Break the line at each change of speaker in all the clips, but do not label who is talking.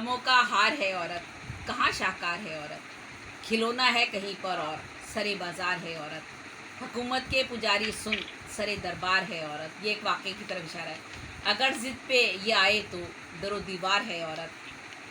गमों का हार है औरत, कहाँ शाहकार है औरत, खिलौना है कहीं पर और सरे बाज़ार है औरत, हुकूमत के पुजारी सुन सरे दरबार है औरत। ये एक वाक़े की तरफ इशारा है। अगर ज़िद पे ये आए तो दरो दीवार है औरत,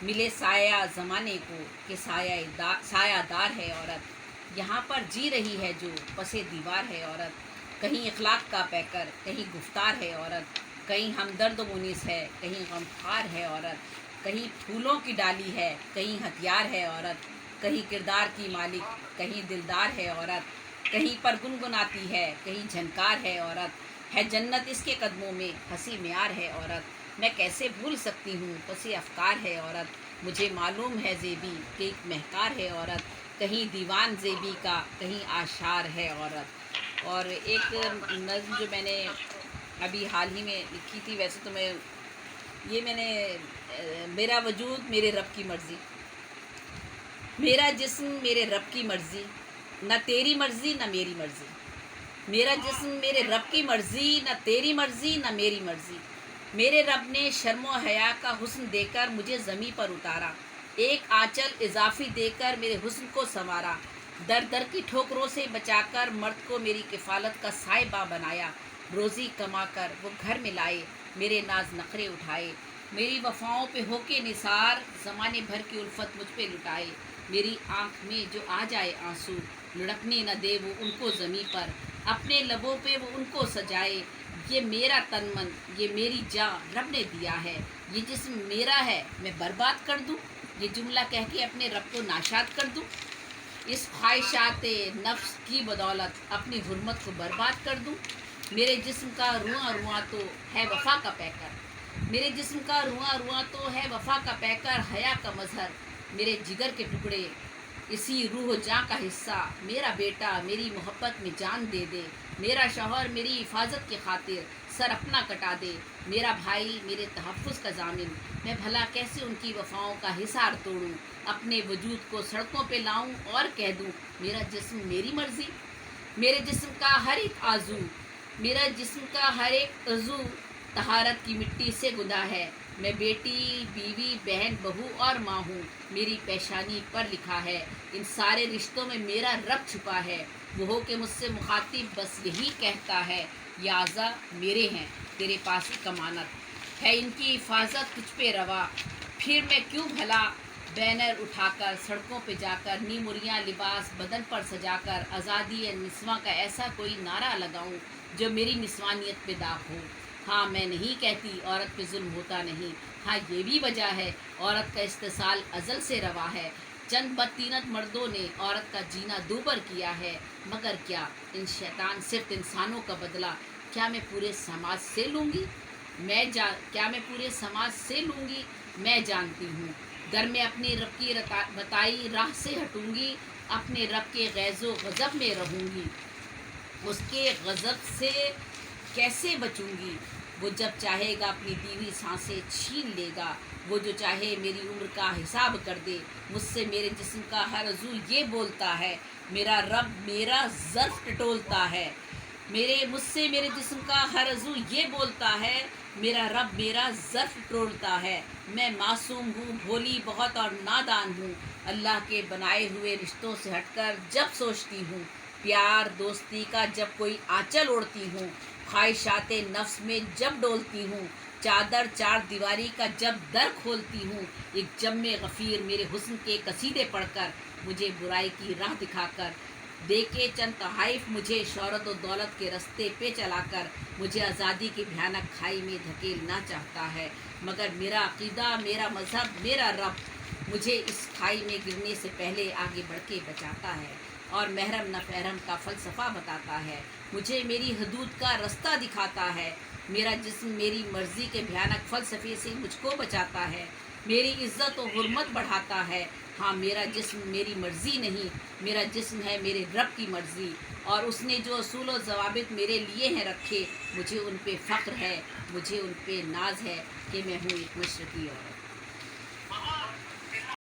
मिले साया ज़माने को कि सायादार है औरत। यहाँ पर जी रही है जो पसे दीवार है औरत, कहीं इखलाक का पैकर कहीं गुफ्तार है औरत, कहीं हमदर्द मुनीस है कहीं गमखार है औरत, कहीं फूलों की डाली है कहीं हथियार है औरत, कहीं किरदार की मालिक कहीं दिलदार है औरत, कहीं पर गुनगुनाती है कहीं झनकार है औरत, है जन्नत इसके कदमों में हंसी म्यार है औरत। मैं कैसे भूल सकती हूँ पसे अफकार है औरत, मुझे मालूम है ज़ेबी कि एक महकार है औरत, कहीं दीवान ज़ेबी का कहीं आशार है औरत। और एक नज़्म जो मैंने अभी हाल ही में लिखी थी, वैसे तो मैंने मेरा वजूद मेरे रब की मर्ज़ी, मेरा जिस्म मेरे रब की मर्ज़ी, न तेरी मर्ज़ी न मेरी मर्ज़ी, मेरा जिस्म मेरे रब की मर्ज़ी, न तेरी मर्ज़ी न मेरी मर्ज़ी। मेरे रब ने शर्मो हया का हुस्न देकर मुझे ज़मीं पर उतारा, एक आंचल इजाफ़ी देकर मेरे हुस्न को संवारा, दर दर की ठोकरों से बचाकर मर्द को मेरी किफ़ालत का साहिबा बनाया, रोज़ी कमा कर वो घर में लाए मेरे नाज नखरे उठाए, मेरी वफ़ाओं पे होके निसार ज़माने भर की उल्फत मुझ पे लुटाए, मेरी आँख में जो आ जाए आंसू लुढ़कने न दे वो उनको ज़मीं पर, अपने लबों पे वो उनको सजाए। ये मेरा तन मन ये मेरी जान रब ने दिया है, ये जिस्म मेरा है मैं बर्बाद कर दूँ, ये जुमला कह के अपने रब को नाशाद कर दूँ। इस ख्वाहिशात नफ्स की बदौलत अपनी हुर्मत को बर्बाद कर दूँ। मेरे जिस्म का रुआं रुआं तो है वफ़ा का पैकर, मेरे जिस्म का रुआं रुआं तो है वफ़ा का पैकर, हया का मजहर मेरे जिगर के टुकड़े इसी रूह जाँ का हिस्सा, मेरा बेटा मेरी मोहब्बत में जान दे दे, मेरा शौहर मेरी हिफाजत की खातिर सर अपना कटा दे, मेरा भाई मेरे तहफ़्फ़ुज़ का ज़ामिन, मैं भला कैसे उनकी वफ़ाओं का हिसार तोड़ूं, अपने वजूद को सड़कों पे लाऊं और कह दूं मेरा जिस्म मेरी मर्ज़ी। मेरे जिस्म का हर एक आज़ू, मेरा जिस्म का हर एक अज़ू तहारत की मिट्टी से गुंदा है, मैं बेटी बीवी बहन बहू और माँ हूँ, मेरी पेशानी पर लिखा है इन सारे रिश्तों में मेरा रब छुपा है, वो हो के मुझसे मुखातिब बस यही कहता है या आज़ा मेरे हैं तेरे पास ही कमानत है, इनकी हिफाजत तुझ पे रवा, फिर मैं क्यों भला बैनर उठाकर सड़कों पे जाकर नीमुरियाँ लिबास बदन पर सजाकर आज़ादी या निस्वां का ऐसा कोई नारा लगाऊं जो मेरी निस्वानियत पे दाग हो। हाँ मैं नहीं कहती औरत पे जुल्म होता नहीं, हाँ ये भी वजह है औरत का इस्तेसाल अज़ल से रवा है, चंद बदतीनत मर्दों ने औरत का जीना दूबर किया है, मगर क्या इन शैतान सिर्फ इंसानों का बदला क्या मैं पूरे समाज से लूँगी, क्या मैं पूरे समाज से लूँगी। मैं जानती हूँ गर मैं अपने रब की बताई राह से हटूँगी, अपने रब के गैज़ो गज़ब में रहूँगी, उसके गज़ब से कैसे बचूँगी, वो जब चाहेगा अपनी दी हुई सांसें छीन लेगा, वो जो चाहे मेरी उम्र का हिसाब कर दे, मुझसे मेरे जिस्म का हर अज़ू ये बोलता है मेरा रब मेरा ज़र्फ़ टटोलता है, मुझसे मेरे जिस्म का हर अज़ू ये बोलता है मेरा रब मेरा ज़र्फ़ टटोलता है। मैं मासूम हूँ भोली बहुत और नादान हूँ, अल्लाह के बनाए हुए रिश्तों से हटकर जब सोचती हूँ, प्यार दोस्ती का जब कोई आंचल ओढ़ती हूँ, ख्वाहिशात नफ्स में जब डोलती हूँ, चादर चार दीवारी का जब दर खोलती हूँ, एक जम्मे गफ़ीर मेरे हुस्न के कसीदे पढ़कर मुझे बुराई की राह दिखाकर दे के चंद तहाइफ मुझे शौहरत और दौलत के रास्ते पे चलाकर मुझे आज़ादी की भयानक खाई में धकेलना चाहता है, मगर मेरा अक़ीदा मेरा मज़हब मेरा रब मुझे इस खाई में गिरने से पहले आगे बढ़ के बचाता है और महरम न फहरम का फ़लसफ़ा बताता है, मुझे मेरी हदूद का रास्ता दिखाता है, मेरा जिस्म मेरी मर्ज़ी के भयानक फ़लसफ़े से मुझको बचाता है, मेरी इज़्ज़त और हुर्मत बढ़ाता है। हाँ मेरा जिस्म मेरी मर्ज़ी नहीं, मेरा जिस्म है मेरे रब की मर्ज़ी, और उसने जो असूल व ज़वाबित मेरे लिए हैं रखे, मुझे उन पे फ़ख्र है, मुझे उन पे नाज है कि मैं हूँ एक मशरक़ी औरत।